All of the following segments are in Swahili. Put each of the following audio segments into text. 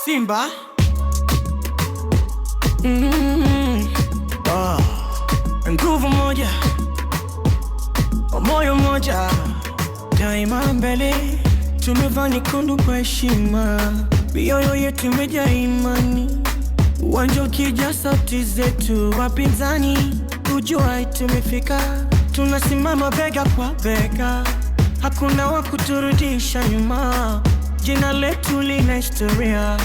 Simba. Nguvu moja, moyo moja, daima mbele. Tumevaa nyekundu kwa heshima, mioyo yetu imejaa imani. Uwanja ukijaa sauti zetu, wapinzani hujua tumefika. Tunasimama bega kwa bega, hakuna wa kuturudisha nyuma. Jina letu lina historia,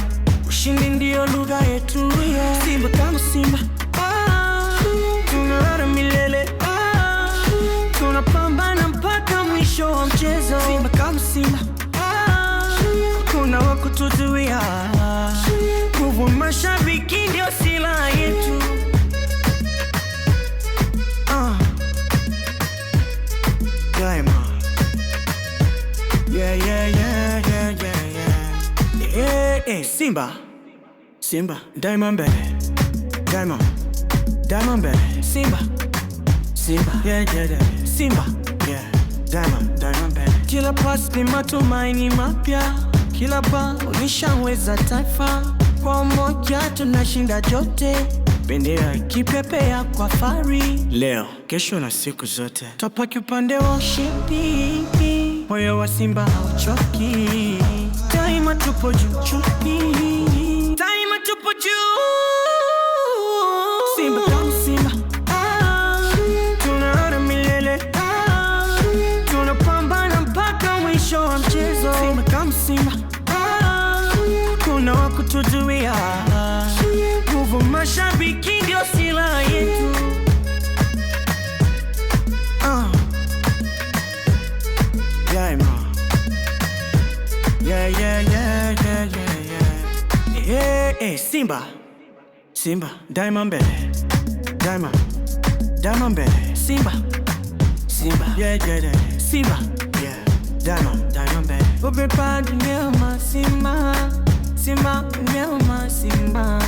ushindi ndio lugha yetu. Simba kama simba, tunarara milele, tunapambana mpaka mwisho wa mchezo. Simba kama simba, kuna wa kutuzuia. Nguvu mashabiki ndio silaha yetu. Daima. Simba, Simba, daima mbele, daima, daima mbele. Simba, Simba, Simba, daima mbele. Kila pasi ni matumaini mapya, kila bao nishaweza taifa. Kwa umoja tunashinda jote, bendera ikipepea kwa fahari. Leo, kesho na siku zote tupaki upande wa ushindi. Moyo wa Simba hauchoki, daima tupo juu, daima tupo juu. Simba kama simba, tunarara milele, tunapambana mpaka mwisho wa mchezo. Simba kama simba, kuna wa kutuzuia. Nguvu mashabiki ndio silaha yetu. Simba, Simba, daima mbele, daima, daima mbele. Simba, Simba, Simba, daima, daima mbele. Ubepande nyama Simba, Simba, nyama Simba.